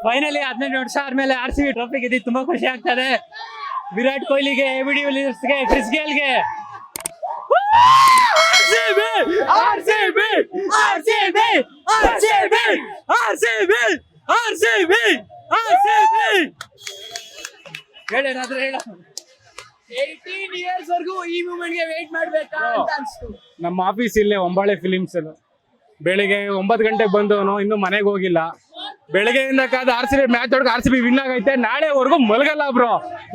Finally 18 ವರ್ಷ ಆದ್ಮೇಲೆ RCB trophy ಗೆದ್ದಿ ತುಂಬಾ ಖುಷಿ ಆಗ್ತದೆ. ವಿರಾಟ್ ಕೊಹ್ಲಿಗೆ, ಎ ಬಿ ಡಿ ವಿಲಿಯರ್ಸ್ಗೆ, ಕ್ರಿಸ್ ಗೇಲ್ಗೆ ಹೇಳೇನಾದ್ರೂ ಹೇಳ. 18 years ವರೆಗೂ ಈ ಮೂಮೆಂಟ್ ಗೆ ವೇಟ್ ಮಾಡ್ಬೇಕಾ ಅಂತ ಅನ್ಸ್ತು. ನಮ್ಮ ಆಫೀಸ್ ಇಲ್ಲೇ ಒಂಬಾಳೆ ಫಿಲಿಮ್ಸ್ ಅಲ್ಲಿ ಬೆಳಿಗ್ಗೆ 9 ಗಂಟೆಗೆ ಬಂದವನು ಇನ್ನು ಮನೆಗೆ ಹೋಗಿಲ್ಲ. ಬೆಳಗ್ಗೆಯಿಂದ ಕಾದ RCB ಮ್ಯಾಚ್ ಹೊಡ್ಕ RCB ವಿನ್ ಆಗೈತೆ. ನಾಳೆವರೆಗೂ ಮಲಗಲ್ಲ ಬ್ರೋ.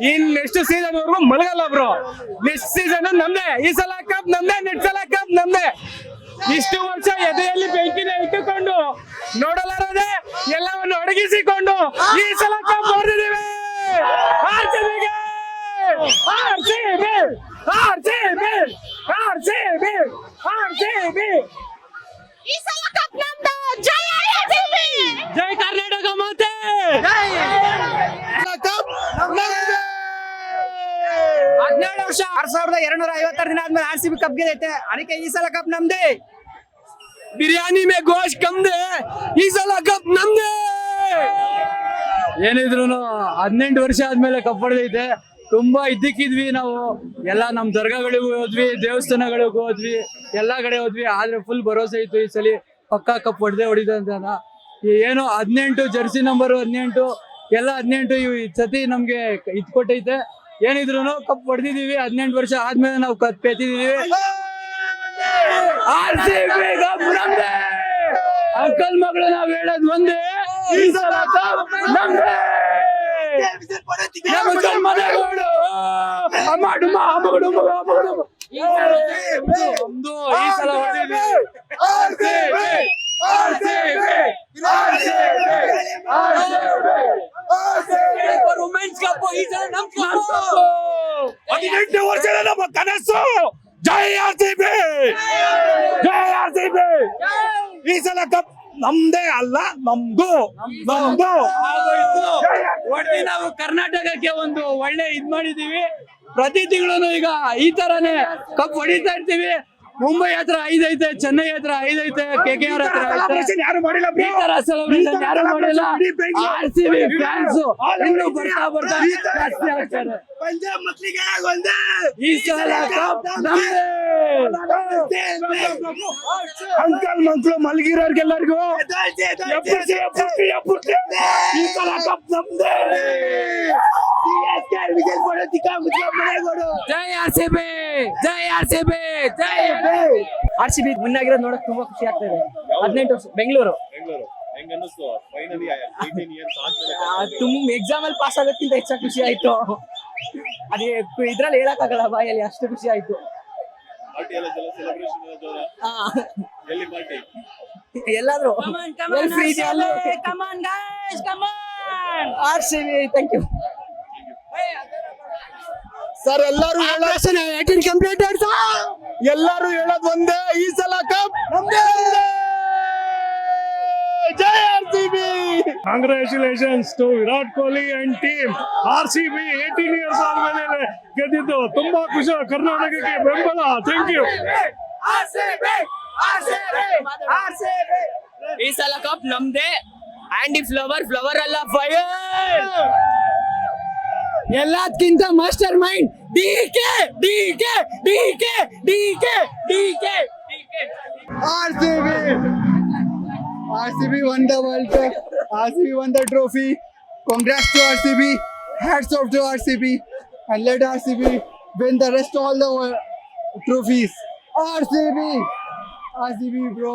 ಇನ್ ನೆಕ್ಸ್ಟ್ ಸೀಸನ್ ವರ್ಗು ಮಲಗಲ್ಲ ಬ್ರೋ. ನೆಕ್ಸ್ಟ್ ಸೀಸನ್ ನಮ್ದೇ. ಈ ಸಲ ಕಪ್ ನಮ್ದೇ, ನೆಕ್ಸ್ಟ್ ಸಲ ಕಪ್ ನಮ್ದೇ. ಇಷ್ಟು ವರ್ಷ ಎದೆಯಲ್ಲಿ ಬೆಂಕಿನ ಇಟ್ಟುಕೊಂಡು ನೋಡಲಾರದೆ ಎಲ್ಲವನ್ನು ಅಡಗಿಸಿಕೊಂಡು ಈ ಸಲ ಕಪ್ ಹೊಡೆದಿದ್ದೀವಿ. RCB ಈ ಸಲ ಕಪ್ ನಮ್ದು. ಜೈ RCB! ಜೈ ಕರ್ನಾಟಕ ಮಾತೆ. 17 ವರ್ಷ 6256 ದಿನ ಆದ್ಮೇಲೆ RCB ಕಪ್ ಗೆದ್ದೈತೆ. ಅದಕ್ಕೆ ಈ ಸಲ ಕಪ್ ನಮ್ದೇ. ಬಿರಿಯಾನಿ ಮೇ ಗೋಶ್ ಕಮ್ದೆ, ಈ ಸಲ ಕಪ್ ನಮ್ದೇ. ಏನಿದ್ರು 18 ವರ್ಷ ಆದ್ಮೇಲೆ ಕಪ್ ಹೊಡೆದೈತೆ. ತುಂಬಾ ಇದ್ದಕ್ಕಿದ್ವಿ ನಾವು ಎಲ್ಲ ನಮ್ ದರ್ಗಾಗಳಿಗೂ ಹೋದ್ವಿ, ದೇವಸ್ಥಾನಗಳಿಗೂ ಹೋದ್ವಿ, ಎಲ್ಲಾ ಕಡೆ ಹೋದ್ವಿ. ಆದ್ರೆ ಫುಲ್ ಭರೋಸೆ ಇತ್ತು ಈ ಸಲ ಪಕ್ಕಾ ಕಪ್ ಹೊಡೆದ ಅಂತ. ಏನೋ 18 ಜರ್ಸಿ ನಂಬರ್ 18 ಎಲ್ಲ 18 ಈ ಸತಿ ನಮ್ಗೆ ಇದ್ಕೊಟ್ಟೈತೆ. ಏನಿದ್ರು ಕಪ್ ಹೊಡೆದಿದೀವಿ. 18 ವರ್ಷ ಆದ್ಮೇಲೆ ನಾವು ಕಪ್ ಎತ್ತಿದೀವಿ. ಅಂಕಲ್ ಮಗಳು ನಾವ್ ಹೇಳೋದ್ ಒಂದೇ, ಈ ಸಲ ಕಪ್ ನಮ್ದೇ. ಮನೆಗೋಡು ನಮ್ದು ಈ ಸಲ ಹೊಡೆದಿದ್ವಿ. ವುಮೆನ್ಸ್ ಕಪ್ ಈ ಸಲ ನಮ್ ಕಪ್. 18 ವರ್ಷದ ನಮ್ಮ ಕನಸು. ಜೈ RCB! ಜೈ RCB! ಈ ಸಲ ಕಪ್ ನಮ್ದೇ ಅಲ್ಲ, ನಮ್ದು. ಒಟ್ಟಿ ನಾವು ಕರ್ನಾಟಕಕ್ಕೆ ಒಂದು ಒಳ್ಳೆ ಇದ್ ಮಾಡಿದೀವಿ. ಪ್ರತಿ ತಿಂಗಳು ಈಗ ಈ ತರಾನೇ ಕಪ್ ಹೊಡಿತಾ ಇರ್ತೀವಿ. ಮುಂಬೈ ಹತ್ರ 5 ಐತೆ, ಚೆನ್ನೈ ಹತ್ರ 5 ಐತೆ, KKR ಹತ್ರ ಐತೆ. ಯಾರು ಮಾಡಿಲ್ಲ ಈ ತರ ಸೆಲೆಬ್ರೇಷನ್ ಯಾರು ಮಾಡಿಲ್ಲ. RCB ಫ್ಯಾನ್ಸ್ ಇನ್ನು ಬರ್ತಾ ಜಾಸ್ತಿ ಆಗ್ತಾರೆ. ಈ ಸಲ ಕಪ್ ನಮ್ದೇ. ಅಂಕಲ್ ಮಕ್ಕಳು ಮಲಗಿರೋರ್ಗೆಲ್ಲರಿಗೂ ಈ ಸಲ ಕಪ್ ನಮ್ದೇ. ಜೈ RCB! ಜೈ RCB! ಜೈ RCB ವಿನ್ ಆಗಿರೋದು ನೋಡಕ್ ತುಂಬಾ ಖುಷಿ ಆಗ್ತಾ ಇದೆ. 18 ವರ್ಷ ಬೆಂಗಳೂರು ಎಕ್ಸಾಮ್ ಅಲ್ಲಿ ಪಾಸ್ ಆಗೋಕ್ಕಿಂತ ಹೆಚ್ಚಾಗಿ ಖುಷಿ ಆಯ್ತು. ಅದೇ ಇದ್ರಲ್ಲಿ ಹೇಳಕ್ಕಾಗಲ್ಲ ಬಾಯಲ್ಲಿ, ಅಷ್ಟು ಖುಷಿ ಆಯ್ತು. ಎಲ್ಲಾದ್ರೂ RCB. Thank you sir. ಎಲ್ಲರೂ ಎಲ್ಲರೂ ಹೇಳೋದು ಒಂದೇ, ಈ ಸಲ ಕಪ್ ನಮ್ದೇ. ಜೈ RCB! Congratulations to Virat Kohli and team. RCB 18 years ಆದ್ಮೇಲೆ ಗೆದ್ದಿದ್ದು ತುಂಬಾ ಖುಷಿ. ಕರ್ನಾಟಕಕ್ಕೆ ಬೆಂಬಲ. Thank you. ಈ ಸಲ ಕಪ್ ನಮ್ದೇ. ಆಂಡಿ ಫ್ಲವರ್ ಅಲ್ಲ, ಫೈರ್. ಎಲ್ಲದಕ್ಕಿಂತ master mind DK. RCB won the World Cup. RCB won the trophy. Congrats to RCB. Hats off to RCB. And let RCB win the rest all the trophies. RCB bro.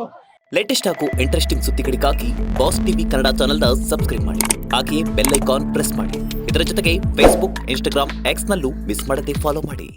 Latest ಹಾಗೂ interesting ಸುದ್ದಿಗಳಿಗಾಗಿ boss TV Kannada ಚಾನೆಲ್ನ subscribe ಮಾಡಿ. ಹಾಗೆಯೇ bell icon press ಮಾಡಿ. ಇದರ ಜೊತೆಗೆ Facebook, Instagram, X ನಲ್ಲೂ miss ಮಾಡದೆ ಫಾಲೋ ಮಾಡಿ.